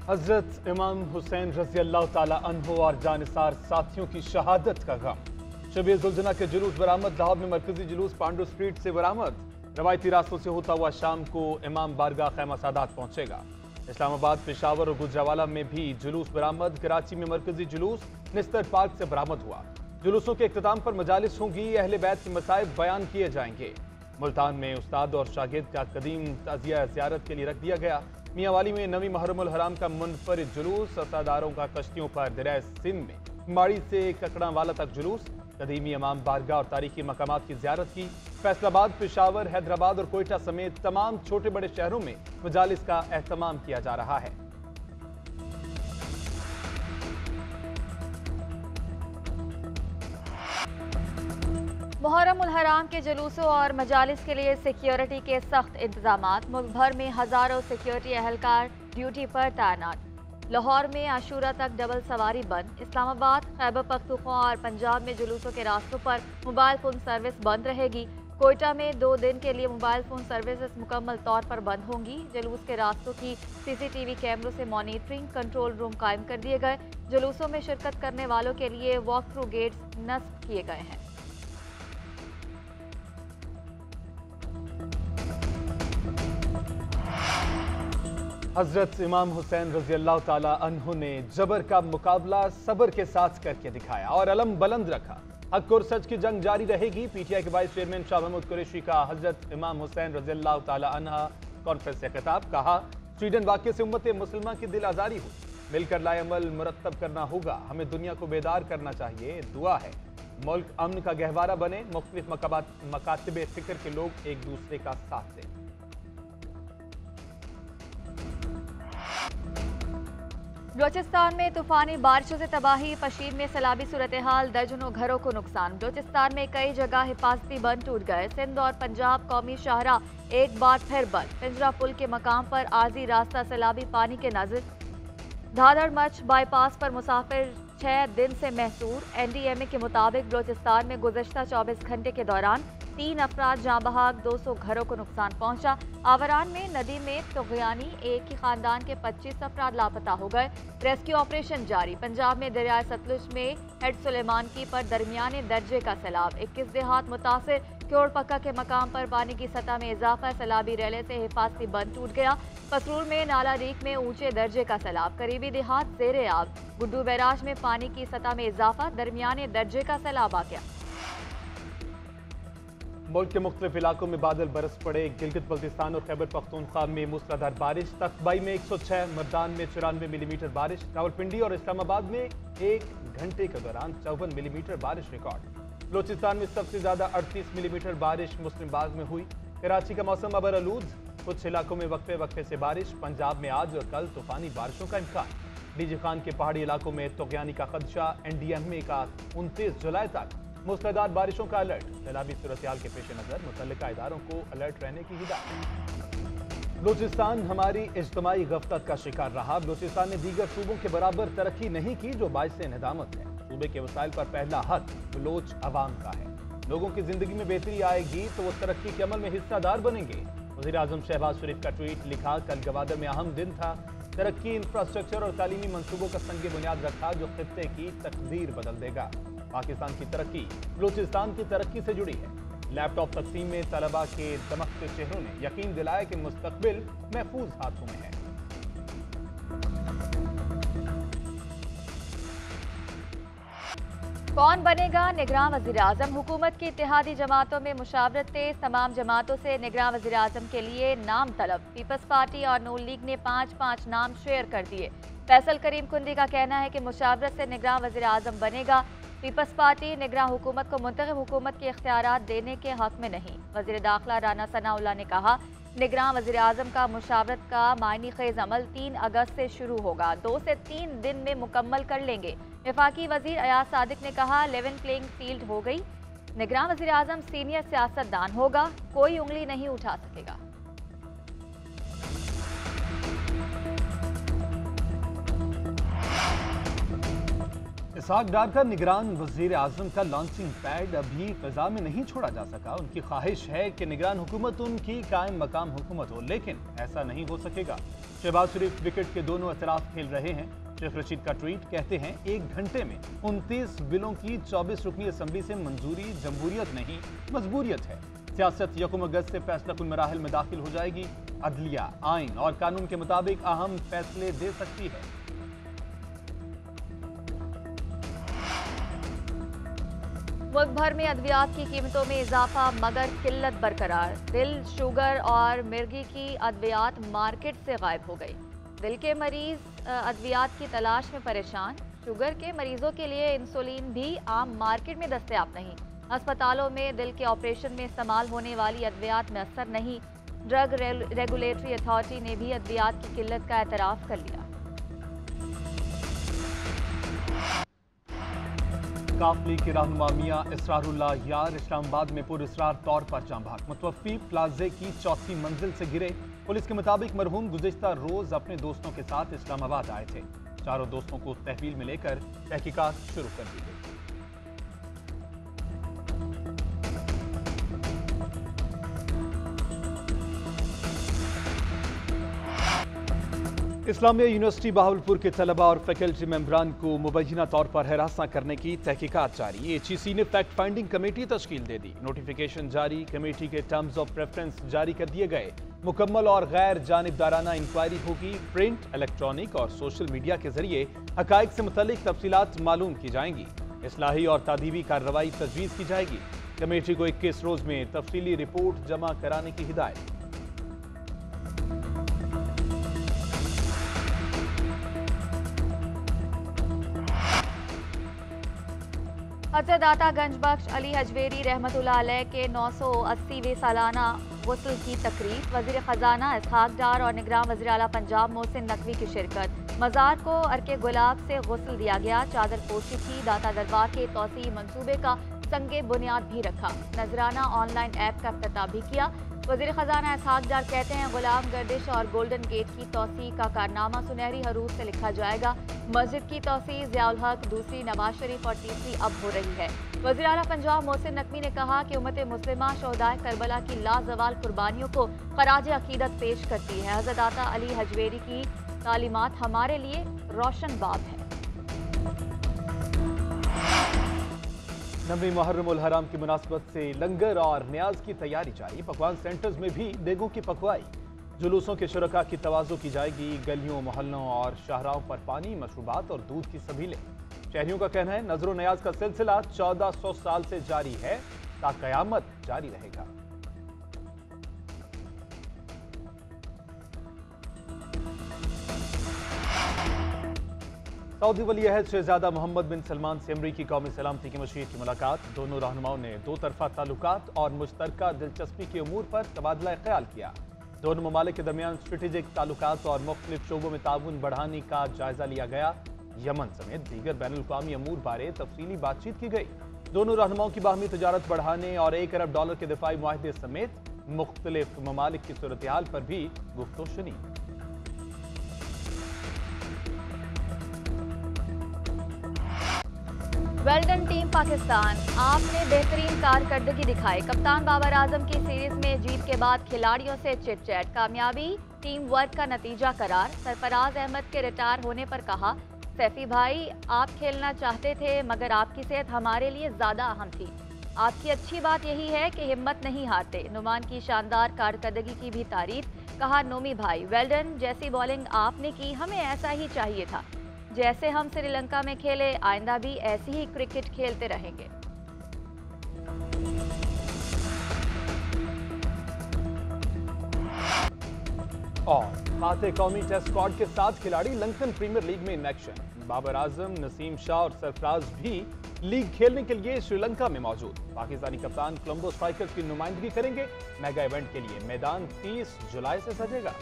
हजरत इमाम हुसैन रजी अल्लाह ताला अन्हो और जानिसार साथियों की शहादत का गम। शबीर जुलजना के जुलूस बरामद। लाहौर में मरकजी जुलूस पांडू स्ट्रीट से बरामद। रवायती रास्तों से होता हुआ शाम को इमाम बारगाह खैमा सादात पहुंचेगा। इस्लामाबाद, पेशावर और गुजरावाला में भी जुलूस बरामद। कराची में मरकजी जुलूस निस्तर पार्क से बरामद हुआ। जुलूसों के इख्तिताम पर मजालिस होंगी। अहले बैत के मसाइब बयान किए जाएंगे। मुल्तान में उस्ताद और शागिर्द का कदीम ताजिया ज़ियारत के लिए रख दिया गया। मियांवाली में नवी मुहर्रमुल हराम का मुनफरिद जुलूस। असादारों का कश्तियों पर दरिया सिंध में माड़ी से ककड़ावाला तक जुलूस। कदीमी इमाम बारगाह और तारीखी मकामात की ज़ियारत की। फैसलाबाद, पेशावर, हैदराबाद और कोयटा समेत तमाम छोटे बड़े शहरों में मजालिस का एहतमाम किया जा रहा है। मुहर्रम उल हराम के जुलूसों और मजालिस के लिए सिक्योरिटी के सख्त इंतजामात। मुल्क भर में हजारों सिक्योरिटी एहलकार ड्यूटी पर तैनात। लाहौर में आशूरा तक डबल सवारी बंद। इस्लामाबाद, खैबर पख्तूनख्वा और पंजाब में जुलूसों के रास्तों पर मोबाइल फोन सर्विस बंद रहेगी। कोयटा में 2 दिन के लिए मोबाइल फोन सर्विसेज मुकम्मल तौर पर बंद होंगी। जुलूस के रास्तों की CCTV कैमरों से मॉनिटरिंग, कंट्रोल रूम कायम कर दिए गए। जुलूसों में शिरकत करने वालों के लिए वॉक थ्रू गेट्स नस्ब किए गए हैं। हजरत इमाम हुसैन रजी अल्लाह ताला अन्हु ने जबर का मुकाबला सबर के साथ करके दिखाया और अलम बुलंद रखा। हक और सच की जंग जारी रहेगी। PTI के वाइस चेयरमैन शाह महमूद कुरैशी का हजरत इमाम हुसैन रजी अल्लाह ताला अन्हा कॉन्फ्रेंस से खिताब। कहा, स्वीडन वाक़े से उम्मत मुसलमान की दिल आज़ारी हो। मिलकर लाए अमल मुरत्तब करना होगा। हमें दुनिया को बेदार करना चाहिए। दुआ है मुल्क अमन का गहवारा बने। मुख्तलिफ मकातिब फिक्र के लोग एक दूसरे का साथ दें। बलूचिस्तान में तूफानी बारिशों से तबाही। पशीर में सैलाबी सूरत हाल, दर्जनों घरों को नुकसान। बलूचिस्तान में कई जगह हिफाजती बंद टूट गए। सिंध और पंजाब कौमी शाहरा एक बार फिर बंद। पिंजरा पुल के मकाम पर आरजी रास्ता सैलाबी पानी के नाज़िर। धाधड़ मच बाईपास पर मुसाफिर 6 दिन से महसूर। NDMA के मुताबिक बलूचिस्तान में गुज़श्ता 24 घंटे के दौरान 3 अफराद जाँ बहाक, 200 घरों को नुकसान पहुंचा। आवरान में नदी में तुग़यानी, एक ही खानदान के 25 अफराद लापता हो गए। रेस्क्यू ऑपरेशन जारी। पंजाब में दरियाए सतलुज में हेड सुलेमानकी पर दरमियाने दर्जे का सैलाब। 21 देहात मुतासिर। क्योड़ पक्का के मकाम पर पानी की सतह में इजाफा। सैलाबी रेले से हिफाजती बंद टूट गया। पसरूर में नाला रीक में ऊंचे दर्जे का सैलाब। करीबी देहात ज़ेरे आब। गुड्डू बैराज में पानी की सतह में इजाफा। दरमियाने दर्जे का सैलाब आ गया। मुल्क के मुख्तलिफ इलाकों में बादल बरस पड़े। गिलगित बल्तिस्तान और खैबर पख्तूनख्वा में मूसलाधार बारिश। तख्तबाई में 106, मर्दान में 94 मिलीमीटर बारिश। रावलपिंडी और इस्लामाबाद में 1 घंटे के दौरान 54 मिलीमीटर बारिश रिकॉर्ड। बलूचिस्तान में सबसे ज्यादा 38 मिलीमीटर बारिश मुस्लिम बाग में हुई। कराची का मौसम अबरआलूद। कुछ इलाकों में वक्फे वक्फे से बारिश। पंजाब में आज और कल तूफानी बारिशों का इम्कान। डीजी खान के पहाड़ी इलाकों में तुग़यानी का खदशा। NDMA का 29 जुलाई तक मूसलाधार बारिशों का अलर्ट। सैलाबी सूरत-ए-हाल के पेश नजर मुतल्लिका इदारों को अलर्ट रहने की हिदायत। बलूचिस्तान हमारी इज्तिमाई गफलत का शिकार रहा। बलूचिस्तान ने दीगर सूबों के बराबर तरक्की नहीं की, जो बाइस निदामत है। सूबे के वसाइल पर पहला हक बलोच अवाम का है। लोगों की जिंदगी में बेहतरी आएगी तो वो तरक्की के अमल में हिस्सादार बनेंगे। वज़ीर-ए-आज़म शहबाज शरीफ का ट्वीट। लिखा, कल गवादर में अहम दिन था। तरक्की, इंफ्रास्ट्रक्चर और तालीमी मंसूबों का संग बुनियाद रखा, जो खित्ते की तकदीर बदल देगा। पाकिस्तान की तरक्की बलूचिस्तान की तरक्की से जुड़ी है। लैपटॉप तकसीम में तलबा के दमकते चेहरों ने यकीन दिलाया कि मुस्तकबिल महफूज हाथों में है। कौन बनेगा निगरां वज़ीर-ए-आज़म? हुकूमत की इत्तेहादी जमातों में मुशावरत तेज। तमाम जमातों से निगरां वज़ीर-ए-आज़म के लिए नाम तलब। पीपल्स पार्टी और नून लीग ने 5-5 नाम शेयर कर दिए। फैसल करीम कुंदी का कहना है कि मुशावरत से निगरां वज़ीर-ए-आज़म बनेगा। पीपल्स पार्टी निगरां हुकूमत को मुंतखब हुकूमत के इख्तियारात देने के हक में नहीं। वज़ीर दाखिला राना सनाउल्लाह ने कहा, निगरां वज़ीर-ए-आज़म का मुशावरत का मायनी खेज अमल 3 अगस्त से शुरू होगा। 2 से 3 दिन में मुकम्मल कर लेंगे। वफाकी वज़ीर अयाज सादिक ने कहा, लेवल प्लेइंग फील्ड हो गई। निगरां वज़ीर-ए-आज़म सीनियर सियासतदान होगा, कोई उंगली नहीं उठा सकेगा। इसहाक डार का निगरान वजीर आजम का लॉन्चिंग पैड अभी फिजा में नहीं छोड़ा जा सका। उनकी ख्वाहिश है कि निगरान हुकूमत उनकी कायम मकाम हुकूमत हो, लेकिन ऐसा नहीं हो सकेगा। शहबाज शरीफ विकेट के दोनों अतराफ खेल रहे हैं। शेख रशीद का ट्वीट, कहते हैं 1 घंटे में 29 बिलों की 24 रुकनी असम्बली से मंजूरी जमहूरियत नहीं मजबूरियत है। सियासत यकम अगस्त से फैसला कुल मराहल में दाखिल हो जाएगी। अदलिया आइन और कानून के मुताबिक अहम फैसले दे सकती है। मुल्क भर में अद्वियात की कीमतों में इजाफा मगर किल्लत बरकरार। दिल, शुगर और मिर्गी की अद्वियात मार्केट से गायब हो गई। दिल के मरीज अद्वियात की तलाश में परेशान। शुगर के मरीजों के लिए इंसुलिन भी आम मार्केट में दस्तयाब नहीं। अस्पतालों में दिल के ऑपरेशन में इस्तेमाल होने वाली अद्वियात में असर नहीं। ड्रग रेगुलेटरी अथॉरिटी ने भी अद्वियात की किल्लत का एतराफ़ कर लिया। काफिले के रहनुमा मियां इसरारुल्लाह यार इस्लामाबाद में पुरअसरार तौर पर जाम भाग। मुतवफ़्फ़ी प्लाजे की 4थी मंजिल से गिरे। पुलिस के मुताबिक मरहूम गुज़िश्ता रोज अपने दोस्तों के साथ इस्लामाबाद आए थे। चारों दोस्तों को तहवील में लेकर तहकीकात शुरू कर दी गई। इस्लामिया यूनिवर्सिटी बहावलपुर के तलबा और फैकल्टी मेंबरान को मुबैना तौर पर हरासा करने की तहकीकात जारी। HEC ने फैक्ट फाइंडिंग कमेटी तश्कील दे दी। नोटिफिकेशन जारी। कमेटी के टर्म्स ऑफ प्रेफरेंस जारी कर दिए गए। मुकम्मल और गैर जानिबदाराना इंक्वायरी होगी। प्रिंट, इलेक्ट्रॉनिक और सोशल मीडिया के जरिए हकाइक से मुतल्लिक तफसीलात मालूम की जाएंगी। इस्लाही और तादीबी कार्रवाई तजवीज़ की जाएगी। कमेटी को 21 रोज में तफसीली रिपोर्ट जमा कराने की हिदायत। हज़रत दाता गंज बख्श अली हजवेरी रहमतुल्लाह अलैह के 980वें सालाना गुस्ल की तकरीब। वज़ीर ख़जाना इसहाक डार और निगरान वज़ीर आला पंजाब मोहसिन नकवी की शिरकत। मज़ार को अर्के गुलाब से गुस्ल दिया गया। चादर पोशी की। दाता दरबार के तौसी मंसूबे का संगे बुनियाद भी रखा। नजराना ऑनलाइन ऐप का इफ्तिताह भी किया। वज़ीर ख़जाना इसहाक डार कहते हैं गुलाम गर्दिश और गोल्डन गेट की तौसी का कारनामा सुनहरी हरूफ से लिखा जाएगा। मस्जिद की तौसी ज़ियाउल हक, दूसरी नवाज शरीफ और तीसरी अब हो रही है। वज़ीर आला पंजाब मोहसिन नकवी ने कहा कि उम्मत मुस्लिमा शोहदाए करबला की लाजवाल कुर्बानियों को खराज अकीदत पेश करती है। हज़रत दाता अली हजवेरी की तालीमात हमारे लिए रोशन बाब है। 9वीं मुहर्रम उल हराम की मुनासबत से लंगर और न्याज की तैयारी जारी। पकवान सेंटर्स में भी देगों की पकवाई। जुलूसों के शुरका की तवाज़ो की जाएगी। गलियों, मोहल्लों और शाहराहों पर पानी, मशरूबात और दूध की सबीलें। शहरियों का कहना है नजर न्याज का सिलसिला 1400 साल से जारी है, ता कयामत जारी रहेगा। सऊदी वली अहद शहजादा मोहम्मद बिन सलमान से अमरीकी कौमी सलामती की मशीर की मुलाकात। दोनों रहनुमाओं ने दो तरफा ताल्लुकात और मुश्तरका दिलचस्पी के उमूर पर तबादला ख्याल किया। दोनों ममालिक के दरमियान स्ट्रेटेजिक ताल्लुकात और मुख्तलिफ शोबों में ताउन बढ़ाने का जायजा लिया गया। यमन समेत दीगर बैनुल-अक़वामी अमूर बारे तफसीली बातचीत की गई। दोनों रहनुमाओं की बाहमी तजारत बढ़ाने और $1 अरब के दिफाई मुआहदे समेत मुख्तलिफ ममालिक की सूरत हाल पर भी गुफ्तगू शुनी। वेल्डन टीम पाकिस्तान, आपने बेहतरीन कारकर्दगी दिखाई। कप्तान बाबर आजम की सीरीज में जीत के बाद खिलाड़ियों से चिट चैट। कामयाबी टीम वर्क का नतीजा करार। सरफराज अहमद के रिटायर होने पर कहा, सैफी भाई आप खेलना चाहते थे मगर आपकी सेहत हमारे लिए ज्यादा अहम थी। आपकी अच्छी बात यही है कि हिम्मत नहीं हारते। नुमान की शानदार कारकर्दगी की भी तारीफ। कहा, नोमी भाई वेल्डन, जैसी बॉलिंग आपने की हमें ऐसा ही चाहिए था। जैसे हम श्रीलंका में खेले आइंदा भी ऐसी ही क्रिकेट खेलते रहेंगे। और फाते कौमी टेस्ट स्क्वाड के 7 खिलाड़ी लंकन प्रीमियर लीग में इन एक्शन। बाबर आजम, नसीम शाह और सरफराज भी लीग खेलने के लिए श्रीलंका में मौजूद। पाकिस्तानी कप्तान कोलंबो स्ट्राइकर्स की नुमाइंदगी करेंगे। मेगा इवेंट के लिए मैदान 30 जुलाई से सजेगा।